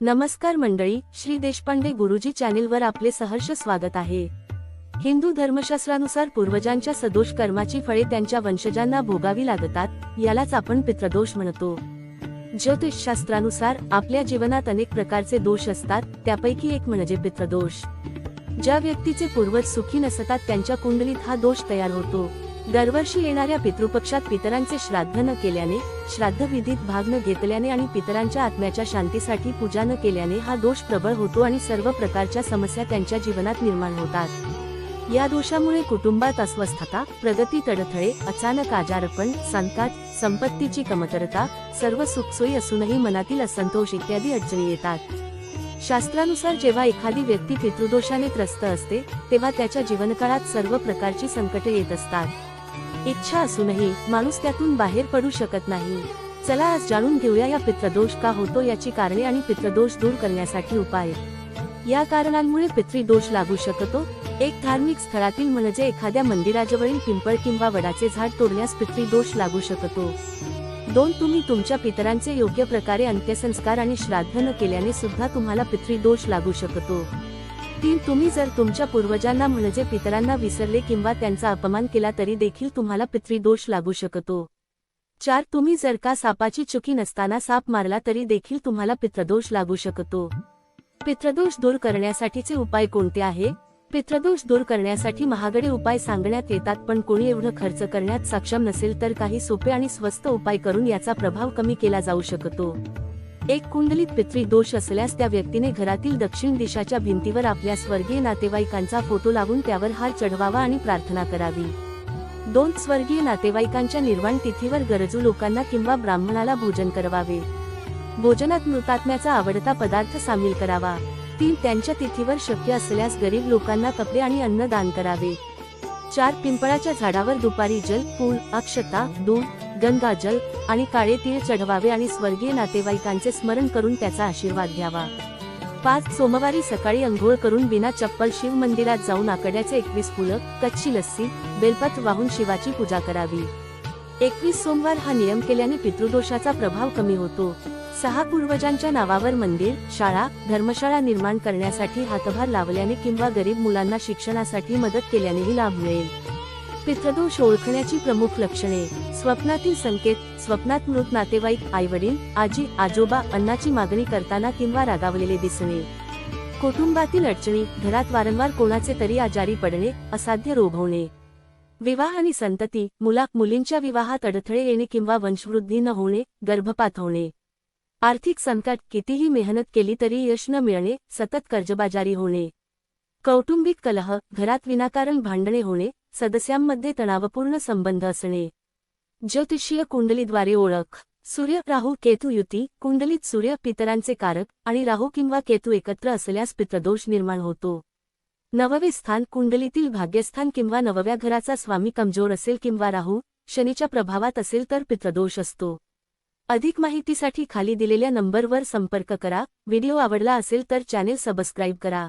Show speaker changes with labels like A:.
A: नमस्कार मंडळी, श्री देशपांडे गुरुजी चॅनेलवर आपले सहर्ष स्वागत आहे। हिंदू धर्मशास्त्रानुसार पूर्वजांच्या सदोष कर्माची फळे त्यांच्या वंशजांना भोगावी लागतात, यालाच आपण पितृदोष म्हणतो। ज्योतिषशास्त्रानुसार आपल्या जीवनात अनेक प्रकारचे दोष असतात, त्यापैकी एक म्हणजे पितृदोष। ज्या व्यक्तीचे पूर्वज सुखी नसतात त्यांच्या कुंडलीत हा दोष तयार होतो। दरवर्षी येणाऱ्या पितृपक्षात पितरांचे श्राद्ध न केल्याने, श्राद्ध विधीत भाग न घेतल्याने आणि पितरांच्या आत्म्याच्या शांतीसाठी पूजा न केल्याने हा दोष प्रबळ होतो आणि सर्व प्रकारच्या समस्या त्यांच्या जीवनात निर्माण होतात। या दोषामुळे कुटुंबात अस्वस्थता, प्रगतीत अडथळे, अचानक आजारपण, संकट, संपत्तीची कमतरता, सर्व सुखसोयी असूनही मनातील असंतोष इत्यादी अडचणी येतात। शास्त्रानुसार जेव्हा एखादी व्यक्ती पितृदोषाने त्रस्त असते तेव्हा त्याच्या जीवनकाळात सर्व प्रकारची संकटे येत असतात। इच्छा असूनही माणूस त्यातून बाहेर पडू शकत नाही। चला आज जाणून घेऊया या पितृदोष का होतो याची कारणे आणि पितृदोष दूर करण्यासाठी उपाय। या कारणांमुळे पितृदोष लागू शकतो। एक धार्मिक स्थळातील म्हणजे एखाद्या मंदिराजवळील पिंपळ किंवा वडाचे झाड तोडल्यास पितृदोष लागू शकतो। 2. तुम्ही तुमच्या पितरांचे योग्य प्रकारे अंत्यसंस्कार आणि श्राद्ध न केल्याने सुद्धा तुम्हाला पितृदोष लागू शकतो। 3. तुम्ही जर तुमच्या पूर्वजांना म्हणजे पितरांना विसरले किंवा त्यांचा अपमान केला तरी देखील तुम्हाला पितृदोष लागू शकतो। 4. तुम्ही जर का सापाची चुकी नसताना साप मारला तरी देखील तुम्हाला पितृदोष लागू शकतो। पितृदोष दूर करण्यासाठीचे उपाय कोणते आहे? पितृदोष दूर करण्यासाठी महागडे उपाय सांगण्यात येतात, पण कोणी एवढं खर्च करण्यात सक्षम नसेल तर काही सोपे आणि स्वस्त उपाय करून याचा प्रभाव कमी केला जाऊ शकतो। एक कुंडलीत पितृदोष असल्यास त्या व्यक्तीने घरातील दक्षिण दिशाच्या भिंतीवर आपल्या स्वर्गीय नातेवाईकांचा फोटो लावून त्यावर हार चढवावा आणि प्रार्थना करावी। 2. स्वर्गीय नातेवाईकांच्या निर्वाण तिथीवर गरजू लोकांना किंवा ब्राह्मणाला भोजन करवावे। भोजनात मृतात्म्याचा आवडता पदार्थ सामील करावा। 3. त्यांच्या तिथीवर शक्य असल्यास गरीब लोकांना कपडे आणि अन्न दान करावे। 4. पिंपळाच्या झाडावर दुपारी जल, फूल, अक्षता, दूध, गंगाजल आणि काळे तीळ चढवावे आणि स्वर्गीय नातेवाईकांचे स्मरण करून त्याचा आशीर्वाद घ्यावा। 5. सोमवारी सकाळी अंघोळ करून बिना चप्पल शिव मंदिरात जाऊन आकड्याचे 21 फुलं, कच्ची लस्सी, बेलपत्र वाहून शिवाची पूजा करावी। 21 सोमवार हा नियम केल्याने पितृदोषाचा प्रभाव कमी होतो। 6. पूर्वजांच्या नावावर मंदिर, शाळा, धर्मशाळा निर्माण करण्यासाठी हातभार लावल्याने किंवा गरीब मुलांना शिक्षणासाठी मदत केल्यानेही लाभ मिळेल। पितृदोष ओळखण्याची प्रमुख लक्षणे: स्वप्नातील संकेत, स्वप्नात मृत नातेवाईक, आईवडील, आजी, आजोबा अन्नाची मागणी करताना किंवा रागावलेले दिसणे। कुटुंबातील अडचणी, घरात वारंवार कोणाचे तरी आजारी पडणे, असाध्य रोग होणे। विवाह आणि संतती, मुलींच्या विवाहात अडथळे येणे किंवा वंशवृद्धी न होणे, गर्भपात होणे। आर्थिक संकट, कितीही मेहनत केली तरी यश न मिळणे, सतत कर्जबाजारी होणे। कौटुंबिक कलह, घरात विनाकारण भांडणे होणे, सदस्यांमध्ये तणावपूर्ण संबंध असणे। ज्योतिषीय कुंडलीद्वारे ओळख: सूर्य राहू केतू युती, कुंडलीत सूर्य पितरांचे कारक आणि राहू किंवा केतू एकत्र असल्यास पितृदोष निर्माण होतो। 9वे स्थान, कुंडलीतील भाग्यस्थान किंवा 9व्या घराचा स्वामी कमजोर असेल किंवा राहू, शनीच्या प्रभावात असेल तर पितृदोष असतो। अधिक माहितीसाठी खाली दिलेल्या नंबरवर संपर्क करा। व्हिडिओ आवडला असेल तर चॅनेल सबस्क्राईब करा।